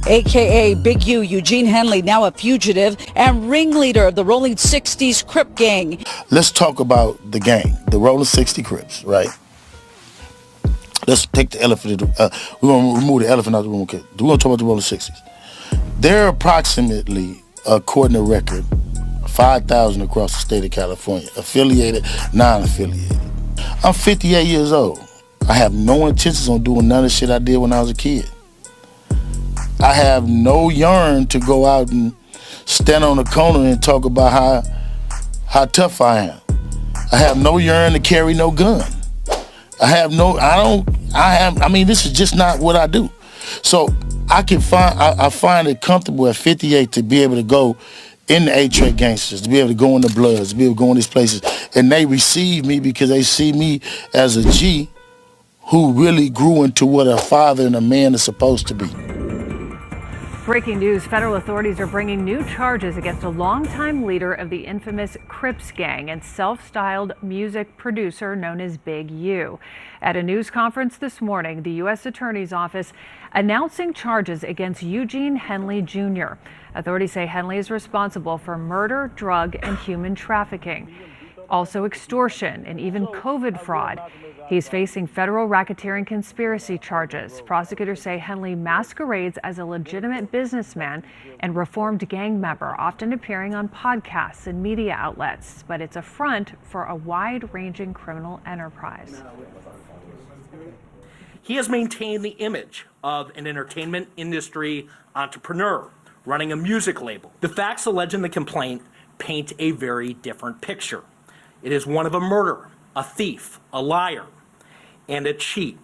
a.k.a. Big U, Eugene Henley, now a fugitive and ringleader of the Rolling 60s Crip gang. Let's talk about the gang, the Rolling 60 Crips, right? Let's take the elephant. We're going to remove the elephant out of the room. Okay? We're going to talk about the Rolling 60s. There are approximately, according to record, 5,000 across the state of California, affiliated, non-affiliated. I'm 58 years old. I have no intentions on doing none of the shit I did when I was a kid. I have no yearn to go out and stand on a corner and talk about how tough I am. I have no yearn to carry no gun. I mean, this is just not what I do. So I find it comfortable at 58 to be able to go in the A-Track Gangsters, to be able to go in the Bloods, to be able to go in these places. And they receive me because they see me as a G who really grew into what a father and a man is supposed to be. Breaking news, federal authorities are bringing new charges against a longtime leader of the infamous Crips gang and self-styled music producer known as Big U. At a news conference this morning, the U.S. Attorney's Office announcing charges against Eugene Henley Jr. Authorities say Henley is responsible for murder, drug, and human trafficking, also extortion and even COVID fraud. He's facing federal racketeering conspiracy charges. Prosecutors say Henley masquerades as a legitimate businessman and reformed gang member, often appearing on podcasts and media outlets. But it's a front for a wide-ranging criminal enterprise. He has maintained the image of an entertainment industry entrepreneur running a music label. The facts alleged in the complaint paint a very different picture. It is one of a murderer, a thief, a liar, and a cheat.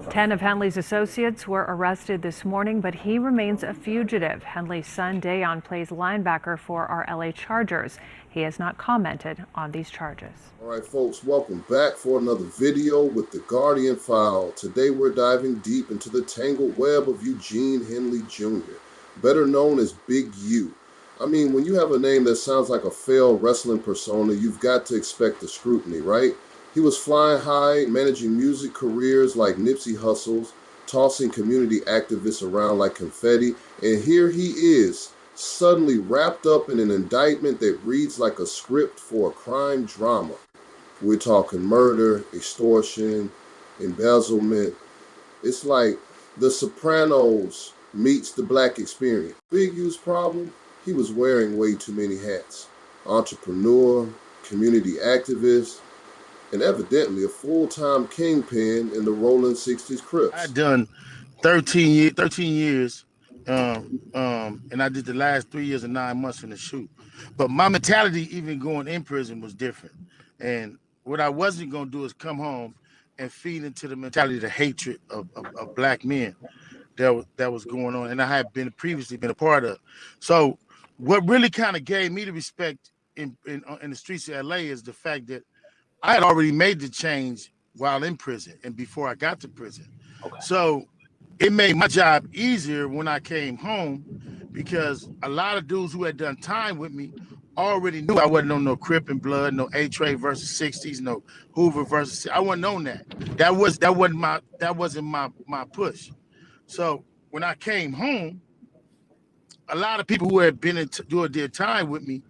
10 of Henley's associates were arrested this morning, but he remains a fugitive. Henley's son, Dayon, plays linebacker for our LA Chargers. He has not commented on these charges. All right, folks, welcome back for another video with the Guardian File. Today we're diving deep into the tangled web of Eugene Henley Jr., better known as Big U. I mean, when you have a name that sounds like a failed wrestling persona, you've got to expect the scrutiny, right? He was flying high, managing music careers like Nipsey Hussle's, tossing community activists around like confetti, and here he is, suddenly wrapped up in an indictment that reads like a script for a crime drama. We're talking murder, extortion, embezzlement. It's like The Sopranos meets The Black Experience. Big U's problem? He was wearing way too many hats. Entrepreneur, community activist, and evidently a full-time kingpin in the Rolling 60s Crips. I've done 13 years, and I did the last 3 years and 9 months in the shoot. But my mentality, even going in prison, was different. And what I wasn't going to do is come home and feed into the mentality, the hatred of black men that was going on, and I had previously been a part of. So what really kind of gave me the respect in the streets of LA is the fact that I had already made the change while in prison and before I got to prison. Okay. So it made my job easier when I came home because a lot of dudes who had done time with me already knew I wasn't on no Crip and Blood, no A-Track versus 60s, no Hoover versus. I wasn't on that. That wasn't my push. So when I came home, a lot of people who had been doing their time with me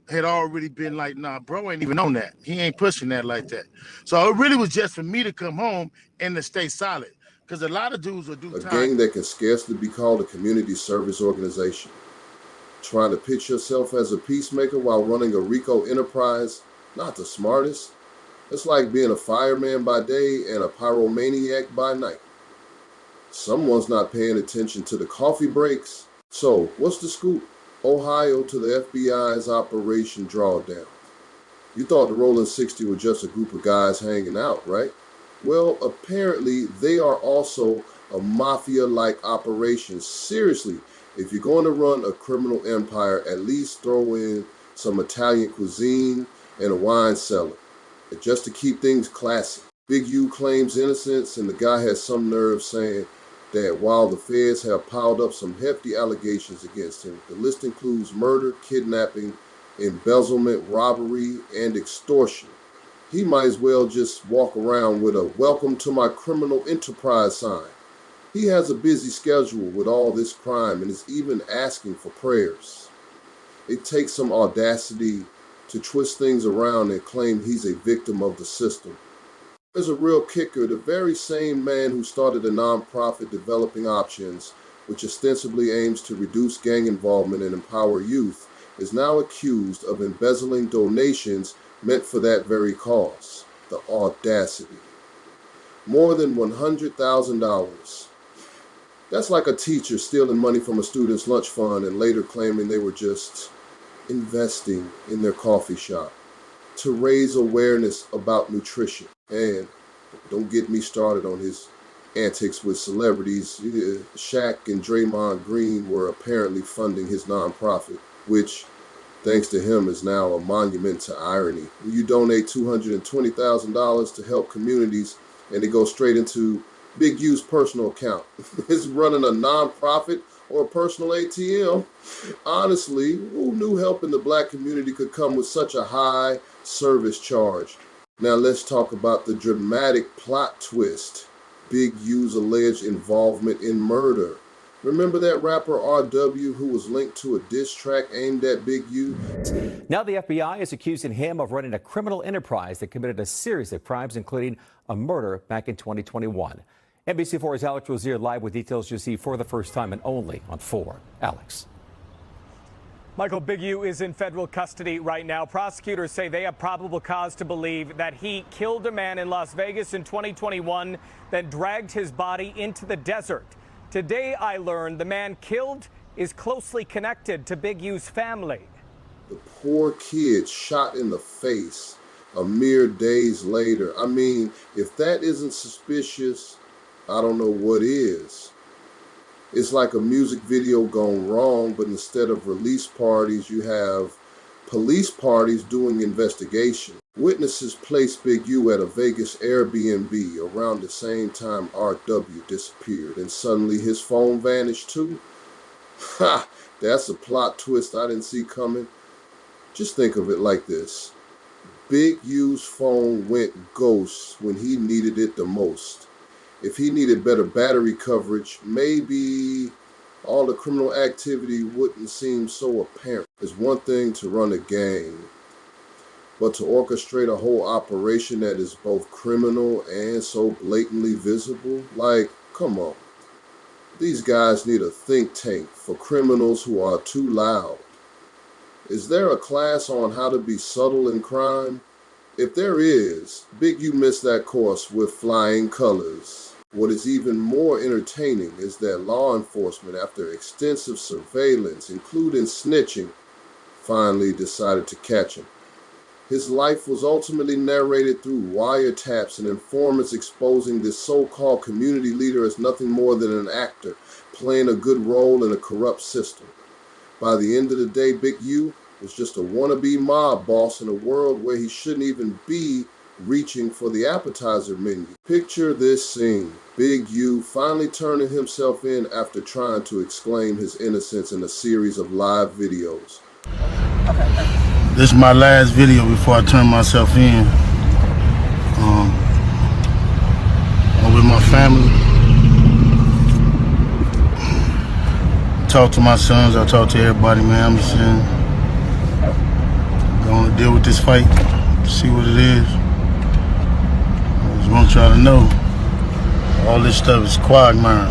had already been like, nah, bro ain't even on that. He ain't pushing that like that. So it really was just for me to come home and to stay solid. Because a lot of dudes will do a time. Gang that can scarcely be called a community service organization. Trying to pitch yourself as a peacemaker while running a Rico enterprise, not the smartest. It's like being a fireman by day and a pyromaniac by night. Someone's not paying attention to the coffee breaks. So what's the scoop? Ohio to the FBI's Operation Drawdown. You thought the Rolling 60 were just a group of guys hanging out, right? Well, apparently they are also a mafia-like operation. Seriously, if you're going to run a criminal empire, at least throw in some Italian cuisine and a wine cellar, just to keep things classy. Big U claims innocence, and the guy has some nerve saying that while the feds have piled up some hefty allegations against him, the list includes murder, kidnapping, embezzlement, robbery, and extortion. He might as well just walk around with a "Welcome to my criminal enterprise" sign. He has a busy schedule with all this crime and is even asking for prayers. It takes some audacity to twist things around and claim he's a victim of the system. There's a real kicker. The very same man who started a nonprofit Developing Options, which ostensibly aims to reduce gang involvement and empower youth, is now accused of embezzling donations meant for that very cause. The audacity. More than $100,000. That's like a teacher stealing money from a student's lunch fund and later claiming they were just investing in their coffee shop to raise awareness about nutrition. And don't get me started on his antics with celebrities. Shaq and Draymond Green were apparently funding his nonprofit, which, thanks to him, is now a monument to irony. When you donate $220,000 to help communities and it goes straight into Big U's personal account. Is running a nonprofit or a personal ATM? Honestly, who knew helping the black community could come with such a high service charge? Now let's talk about the dramatic plot twist. Big U's alleged involvement in murder. Remember that rapper RW who was linked to a diss track aimed at Big U? Now the FBI is accusing him of running a criminal enterprise that committed a series of crimes, including a murder back in 2021. NBC4's Alex Rozier live with details you see for the first time and only on 4. Alex. Michael, Big U is in federal custody right now. Prosecutors say they have probable cause to believe that he killed a man in Las Vegas in 2021, then dragged his body into the desert. Today, I learned the man killed is closely connected to Big U's family. The poor kid shot in the face a mere days later. I mean, if that isn't suspicious, I don't know what is. It's like a music video gone wrong, but instead of release parties, you have police parties doing investigation. Witnesses placed Big U at a Vegas Airbnb around the same time RW disappeared, and suddenly his phone vanished too. Ha! That's a plot twist I didn't see coming. Just think of it like this. Big U's phone went ghost when he needed it the most. If he needed better battery coverage, maybe all the criminal activity wouldn't seem so apparent. It's one thing to run a gang, but to orchestrate a whole operation that is both criminal and so blatantly visible, like, come on. These guys need a think tank for criminals who are too loud. Is there a class on how to be subtle in crime? If there is, Big U missed that course with flying colors. What is even more entertaining is that law enforcement, after extensive surveillance, including snitching, finally decided to catch him. His life was ultimately narrated through wiretaps and informants exposing this so-called community leader as nothing more than an actor, playing a good role in a corrupt system. By the end of the day, Big U was just a wannabe mob boss in a world where he shouldn't even be reaching for the appetizer menu. Picture this scene. Big U finally turning himself in after trying to exclaim his innocence in a series of live videos. This is my last video before I turn myself in. I'm with my family. Talk to my sons, I talk to everybody, man. I'm just gonna deal with this fight, see what it is. I just want y'all to know, all this stuff is quagmire.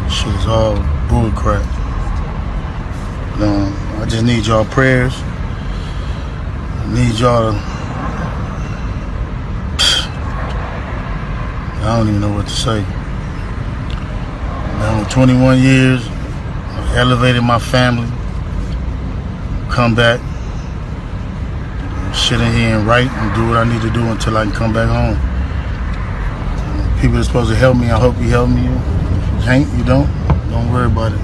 Shit is all bullcrap. I just need y'all prayers. I need y'all to... I don't even know what to say. Now, in 21 years, I've elevated my family. Come back, sit in here and write and do what I need to do until I can come back home. People are supposed to help me. I hope you help me. If you can't, you don't worry about it.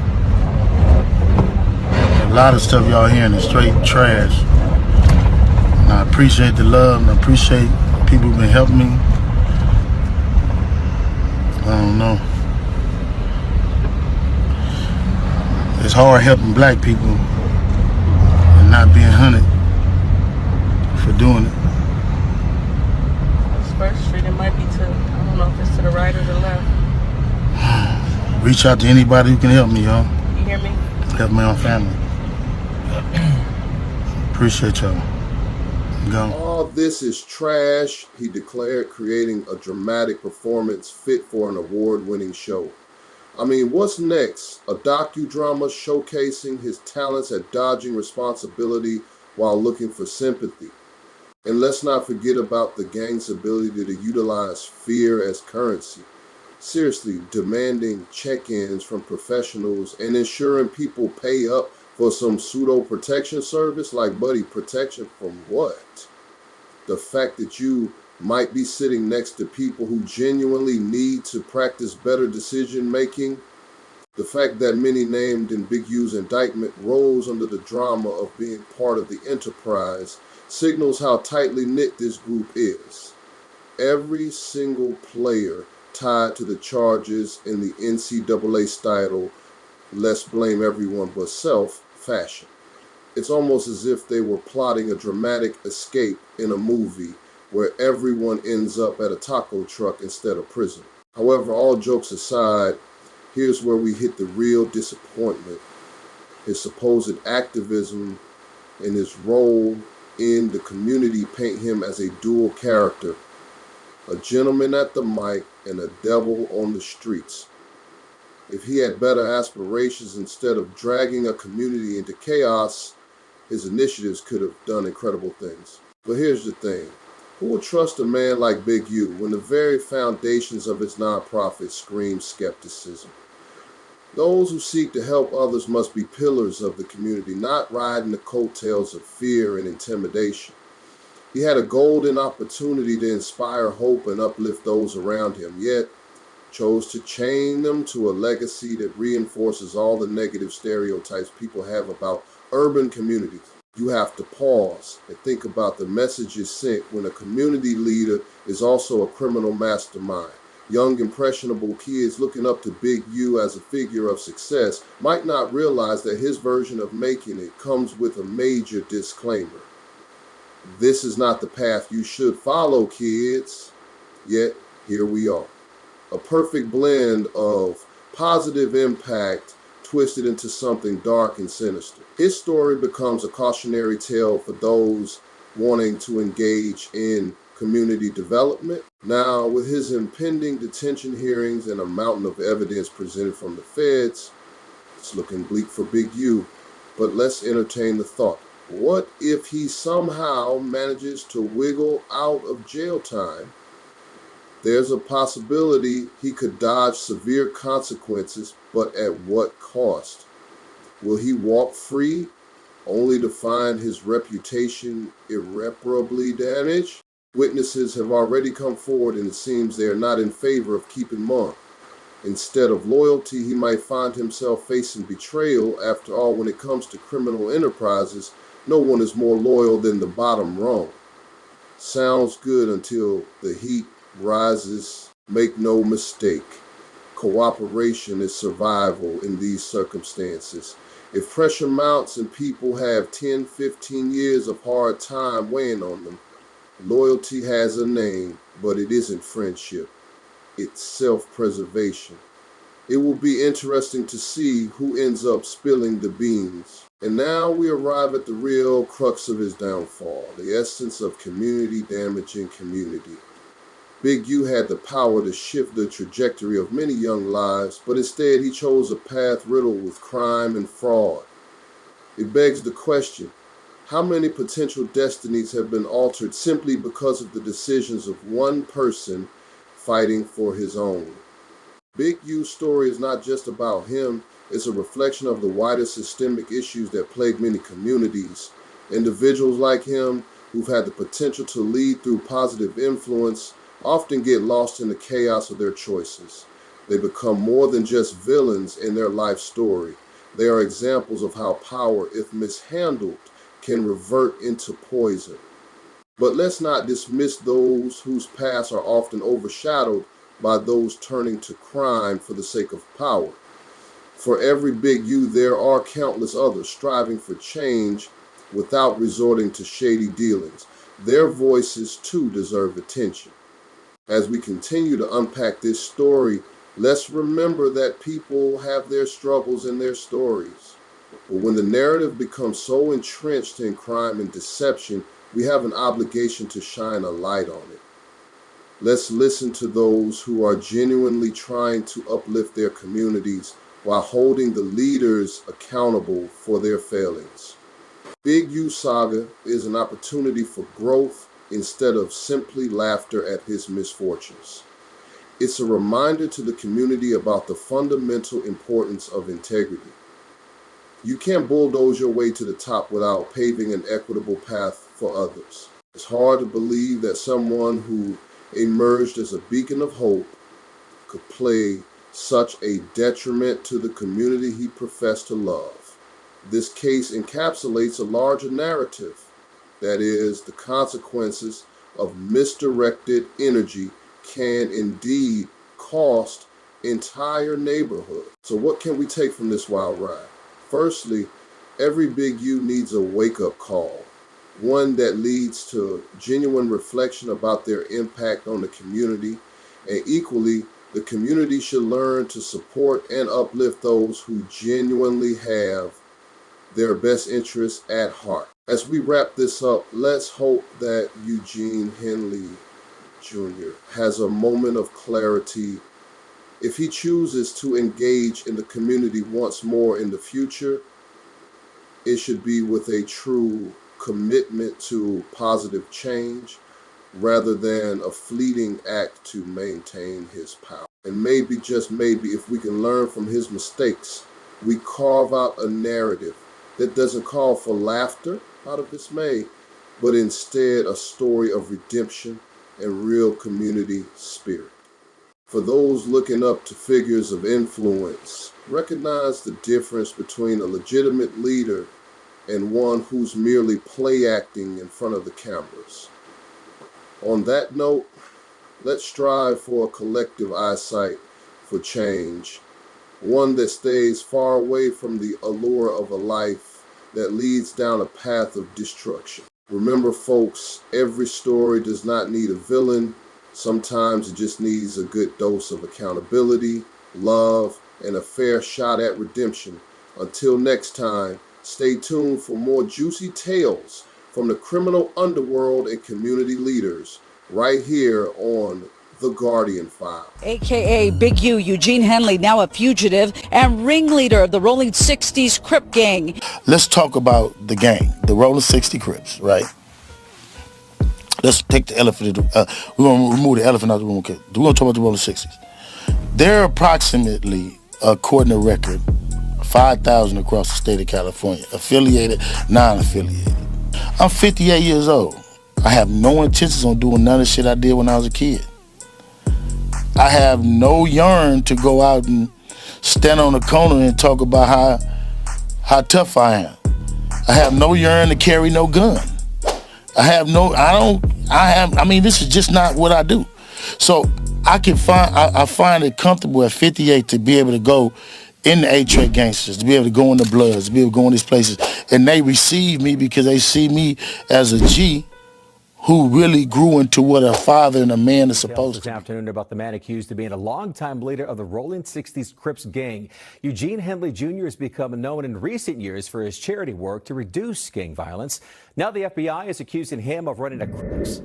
A lot of stuff y'all hearing is straight trash. And I appreciate the love and I appreciate people who've been helping me. I don't know. It's hard helping black people and not being hunted for doing it. It's frustrating. It might be too. I don't know if it's to the right or the left? Reach out to anybody who can help me, y'all. You hear me? Help my own family. Appreciate y'all. Go. All this is trash, he declared, creating a dramatic performance fit for an award-winning show. I mean, what's next? A docudrama showcasing his talents at dodging responsibility while looking for sympathy. And let's not forget about the gang's ability to utilize fear as currency. Seriously, demanding check-ins from professionals and ensuring people pay up for some pseudo-protection service. Like, buddy, protection from what? The fact that you might be sitting next to people who genuinely need to practice better decision-making. The fact that many named in Big U's indictment rose under the drama of being part of the enterprise signals how tightly knit this group is. Every single player tied to the charges in the NCAA style, let's blame everyone but self, fashion. It's almost as if they were plotting a dramatic escape in a movie where everyone ends up at a taco truck instead of prison. However, all jokes aside, here's where we hit the real disappointment. His supposed activism and his role in the community paint him as a dual character, a gentleman at the mic and a devil on the streets. If he had better aspirations instead of dragging a community into chaos, his initiatives could have done incredible things. But here's the thing. Who will trust a man like Big U when the very foundations of his nonprofit scream skepticism? Those who seek to help others must be pillars of the community, not riding the coattails of fear and intimidation. He had a golden opportunity to inspire hope and uplift those around him, yet chose to chain them to a legacy that reinforces all the negative stereotypes people have about urban communities. You have to pause and think about the messages sent when a community leader is also a criminal mastermind. Young, impressionable kids looking up to Big U as a figure of success might not realize that his version of making it comes with a major disclaimer. This is not the path you should follow, kids. Yet, here we are. A perfect blend of positive impact twisted into something dark and sinister. His story becomes a cautionary tale for those wanting to engage in community development. Now, with his impending detention hearings and a mountain of evidence presented from the feds, it's looking bleak for Big U. But let's entertain the thought. What if he somehow manages to wiggle out of jail time? There's a possibility he could dodge severe consequences, but at what cost? Will he walk free, only to find his reputation irreparably damaged? Witnesses have already come forward, and it seems they are not in favor of keeping mum. Instead of loyalty, he might find himself facing betrayal. After all, when it comes to criminal enterprises, no one is more loyal than the bottom rung. Sounds good until the heat rises. Make no mistake, cooperation is survival in these circumstances. If pressure mounts and people have 10, 15 years of hard time weighing on them, loyalty has a name, but it isn't friendship. It's self-preservation. It will be interesting to see who ends up spilling the beans. And now we arrive at the real crux of his downfall, the essence of community damaging community. Big U had the power to shift the trajectory of many young lives, but instead he chose a path riddled with crime and fraud. It begs the question, how many potential destinies have been altered simply because of the decisions of one person fighting for his own? Big U's story is not just about him, it's a reflection of the wider systemic issues that plague many communities. Individuals like him, who've had the potential to lead through positive influence, often get lost in the chaos of their choices. They become more than just villains in their life story. They are examples of how power, if mishandled, can revert into poison. But let's not dismiss those whose paths are often overshadowed by those turning to crime for the sake of power. For every Big U, there are countless others striving for change without resorting to shady dealings. Their voices too deserve attention. As we continue to unpack this story, let's remember that people have their struggles and their stories. But when the narrative becomes so entrenched in crime and deception, we have an obligation to shine a light on it. Let's listen to those who are genuinely trying to uplift their communities while holding the leaders accountable for their failings. Big U Saga is an opportunity for growth instead of simply laughter at his misfortunes. It's a reminder to the community about the fundamental importance of integrity. You can't bulldoze your way to the top without paving an equitable path for others. It's hard to believe that someone who emerged as a beacon of hope could play such a detriment to the community he professed to love. This case encapsulates a larger narrative, that is, the consequences of misdirected energy can indeed cost entire neighborhoods. So what can we take from this wild ride? Firstly, every Big U needs a wake-up call, one that leads to genuine reflection about their impact on the community, and equally, the community should learn to support and uplift those who genuinely have their best interests at heart. As we wrap this up, let's hope that Eugene Henley Jr. has a moment of clarity. If he chooses to engage in the community once more in the future, it should be with a true commitment to positive change rather than a fleeting act to maintain his power. And maybe, just maybe, if we can learn from his mistakes, we carve out a narrative that doesn't call for laughter out of dismay, but instead a story of redemption and real community spirit. For those looking up to figures of influence, recognize the difference between a legitimate leader and one who's merely play acting in front of the cameras. On that note, let's strive for a collective eyesight for change, one that stays far away from the allure of a life that leads down a path of destruction. Remember, folks, every story does not need a villain. Sometimes it just needs a good dose of accountability, love, and a fair shot at redemption. Until next time, stay tuned for more juicy tales from the criminal underworld and community leaders right here on The Guardian File. AKA Big U, Eugene Henley, now a fugitive and ringleader of the Rolling 60s Crip gang. Let's talk about the gang, the Rolling 60 Crips, right? Let's take the elephant. We're going to remove the elephant out of the room. Okay. We're going to talk about the Rolling 60s. There are approximately, according to record, 5,000 across the state of California, affiliated, non-affiliated. I'm 58 years old. I have no intentions on doing none of the shit I did when I was a kid. I have no yearn to go out and stand on the corner and talk about how tough I am. I have no yearn to carry no gun. I mean, this is just not what I do. So I find it comfortable at 58 to be able to go in the A-Track Gangsters, to be able to go in the Bloods, to be able to go in these places. And they receive me because they see me as a G who really grew into what a father and a man is supposed to be. This afternoon about the man accused of being a longtime leader of the Rolling 60s Crips gang. Eugene Henley Jr. has become known in recent years for his charity work to reduce gang violence. Now the FBI is accusing him of running a Crips.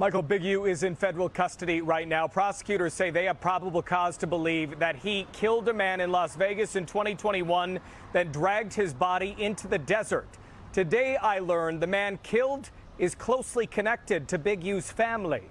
Michael, Big U is in federal custody right now. Prosecutors say they have probable cause to believe that he killed a man in Las Vegas in 2021, then dragged his body into the desert. Today I learned the man killed is closely connected to Big U's family.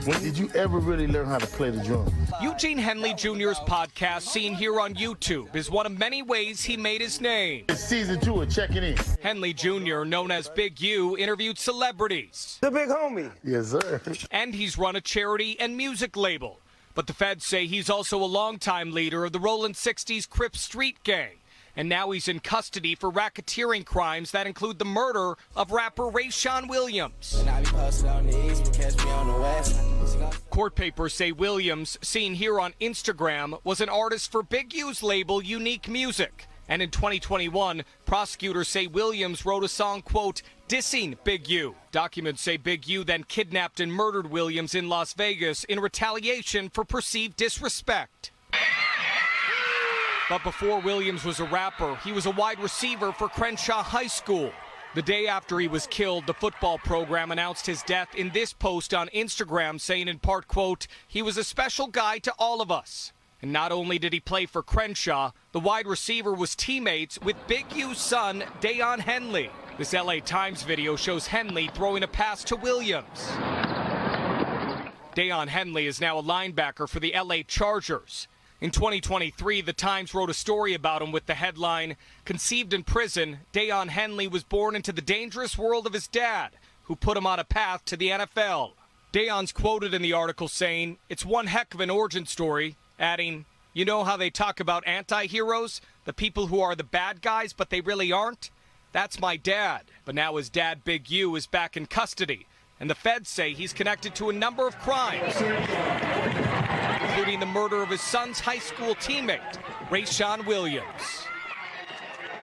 When did you ever really learn how to play the drum? Eugene Henley Jr.'s podcast, seen here on YouTube, is one of many ways he made his name. It's season 2 of Checking In. Henley Jr., known as Big U, interviewed celebrities. The big homie. Yes, sir. And he's run a charity and music label. But the feds say he's also a longtime leader of the Rolling 60s Crip street gang. And now he's in custody for racketeering crimes that include the murder of rapper Rayshawn Williams. Court papers say Williams, seen here on Instagram, was an artist for Big U's label Unique Music. And in 2021, prosecutors say Williams wrote a song, quote, dissing Big U. Documents say Big U then kidnapped and murdered Williams in Las Vegas in retaliation for perceived disrespect. But before Williams was a rapper, he was a wide receiver for Crenshaw High School. The day after he was killed, the football program announced his death in this post on Instagram, saying in part, quote, "He was a special guy to all of us." And not only did he play for Crenshaw, the wide receiver was teammates with Big U's son, Eugene Henley. This LA Times video shows Henley throwing a pass to Williams. Eugene Henley is now a linebacker for the LA Chargers. In 2023, the Times wrote a story about him with the headline, "Conceived in prison, Eugene Henley was born into the dangerous world of his dad, who put him on a path to the NFL." Eugene's quoted in the article saying, "It's one heck of an origin story," adding, "You know how they talk about anti-heroes, the people who are the bad guys, but they really aren't? That's my dad." But now his dad, Big U, is back in custody, and the feds say he's connected to a number of crimes, including the murder of his son's high school teammate, Rayshawn Williams.